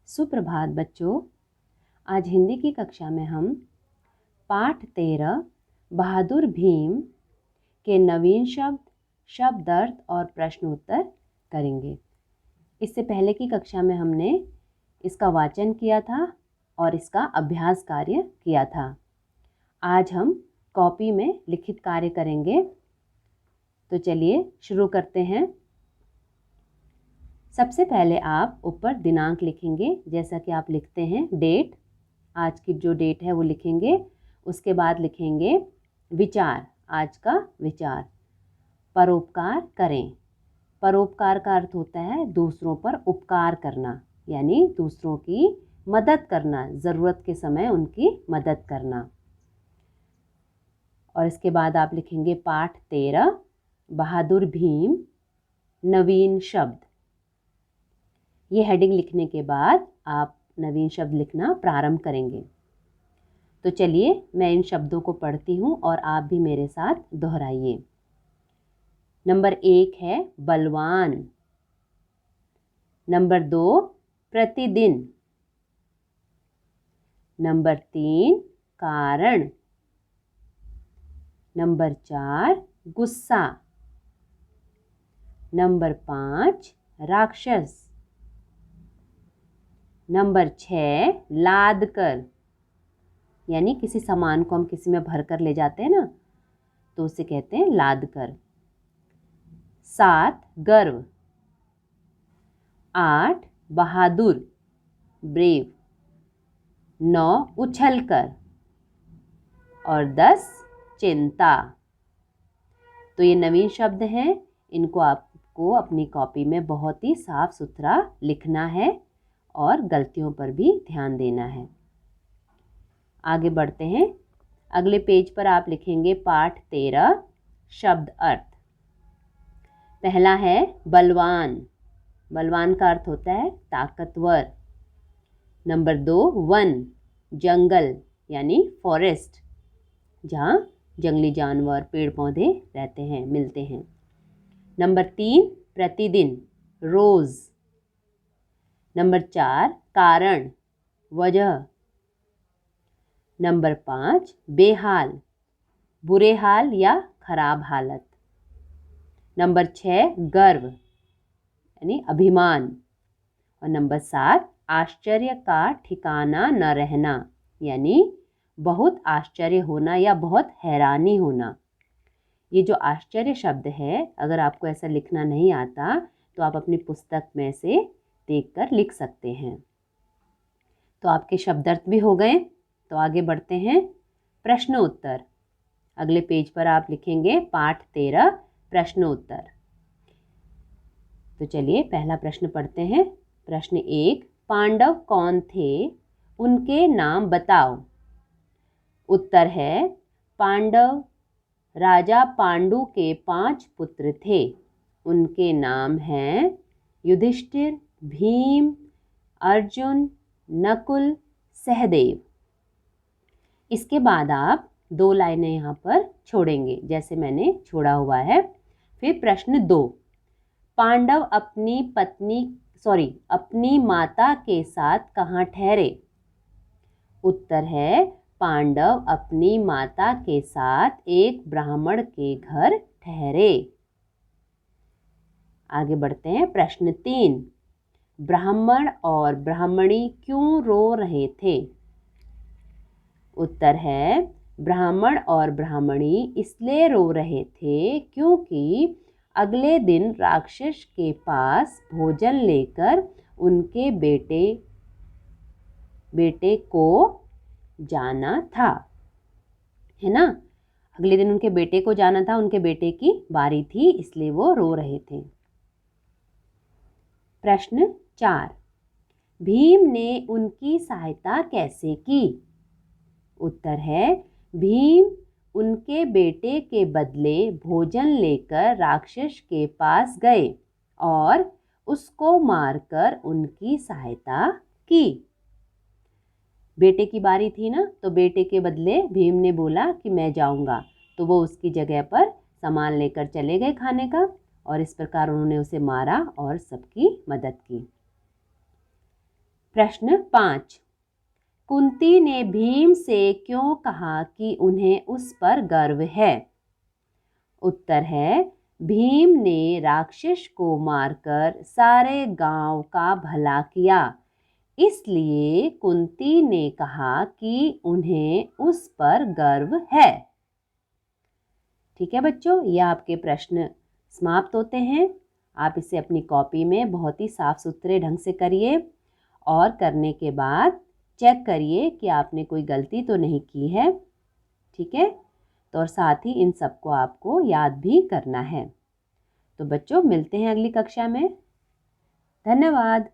सुप्रभात बच्चों। आज हिंदी की कक्षा में हम पाठ 13 बहादुर भीम के नवीन शब्द, शब्दार्थ और प्रश्नोत्तर करेंगे। इससे पहले की कक्षा में हमने इसका वाचन किया था और इसका अभ्यास कार्य किया था। आज हम कॉपी में लिखित कार्य करेंगे। तो चलिए शुरू करते हैं। सबसे पहले आप ऊपर दिनांक लिखेंगे, जैसा कि आप लिखते हैं डेट, आज की जो डेट है वो लिखेंगे। उसके बाद लिखेंगे विचार, आज का विचार। परोपकार करें। परोपकार का अर्थ होता है दूसरों पर उपकार करना, यानी दूसरों की मदद करना, ज़रूरत के समय उनकी मदद करना। और इसके बाद आप लिखेंगे पाठ 13 बहादुर भीम नवीन शब्द। ये हेडिंग लिखने के बाद आप नवीन शब्द लिखना प्रारंभ करेंगे। तो चलिए मैं इन शब्दों को पढ़ती हूँ और आप भी मेरे साथ दोहराइए। नंबर 1 है बलवान। नंबर 2 प्रतिदिन। नंबर 3 कारण। नंबर 4 गुस्सा। नंबर 5 राक्षस। नंबर 6 लाद कर, यानी किसी सामान को हम किसी में भर कर ले जाते हैं ना, तो उसे कहते हैं लाद कर। 7 गर्व। 8 बहादुर ब्रेव। 9 उछल कर और 10 चिंता। तो ये नवीन शब्द हैं, इनको आपको अपनी कॉपी में बहुत ही साफ सुथरा लिखना है और गलतियों पर भी ध्यान देना है। आगे बढ़ते हैं। अगले पेज पर आप लिखेंगे पाठ 13 शब्द अर्थ। पहला है बलवान। बलवान का अर्थ होता है ताकतवर। नंबर 2 वन, जंगल यानी फॉरेस्ट, जहाँ जंगली जानवर पेड़ पौधे रहते हैं, मिलते हैं। नंबर 3 प्रतिदिन, रोज। नंबर 4 कारण, वजह। नंबर 5 बेहाल, बुरे हाल या खराब हालत। नंबर 6 गर्व यानी अभिमान। और नंबर 7 आश्चर्य का ठिकाना न रहना, यानी बहुत आश्चर्य होना या बहुत हैरानी होना। ये जो आश्चर्य शब्द है, अगर आपको ऐसा लिखना नहीं आता तो आप अपनी पुस्तक में से देखकर लिख सकते हैं। तो आपके शब्दार्थ भी हो गए। तो आगे बढ़ते हैं। प्रश्नोत्तर। अगले पेज पर आप लिखेंगे पाठ 13 प्रश्नोत्तर। तो चलिए पहला प्रश्न पढ़ते हैं। प्रश्न 1 पांडव कौन थे, उनके नाम बताओ। उत्तर है पांडव राजा पांडु के 5 पुत्र थे। उनके नाम हैं युधिष्ठिर, भीम, अर्जुन, नकुल, सहदेव। इसके बाद आप 2 लाइनें यहाँ पर छोड़ेंगे, जैसे मैंने छोड़ा हुआ है। फिर प्रश्न 2 पांडव अपनी माता के साथ कहाँ ठहरे। उत्तर है पांडव अपनी माता के साथ एक ब्राह्मण के घर ठहरे। आगे बढ़ते हैं। प्रश्न 3 ब्राह्मण और ब्राह्मणी क्यों रो रहे थे। उत्तर है ब्राह्मण और ब्राह्मणी इसलिए रो रहे थे क्योंकि अगले दिन राक्षस के पास भोजन लेकर उनके बेटे को जाना था, है ना। अगले दिन उनके बेटे को जाना था, उनके बेटे की बारी थी, इसलिए वो रो रहे थे। प्रश्न 4 भीम ने उनकी सहायता कैसे की। उत्तर है भीम उनके बेटे के बदले भोजन लेकर राक्षस के पास गए और उसको मारकर उनकी सहायता की। बेटे की बारी थी ना, तो बेटे के बदले भीम ने बोला कि मैं जाऊंगा, तो वो उसकी जगह पर सामान लेकर चले गए खाने का, और इस प्रकार उन्होंने उसे मारा और सबकी मदद की। प्रश्न 5, कुंती ने भीम से क्यों कहा कि उन्हें उस पर गर्व है? उत्तर है, भीम ने राक्षस को मारकर सारे गांव का भला किया, इसलिए कुंती ने कहा कि उन्हें उस पर गर्व है। ठीक है बच्चों, ये आपके प्रश्न समाप्त होते हैं। आप इसे अपनी कॉपी में बहुत ही साफ सुथरे ढंग से करिए और करने के बाद चेक करिए कि आपने कोई गलती तो नहीं की है। ठीक है, तो और साथ ही इन सबको आपको याद भी करना है। तो बच्चों, मिलते हैं अगली कक्षा में। धन्यवाद।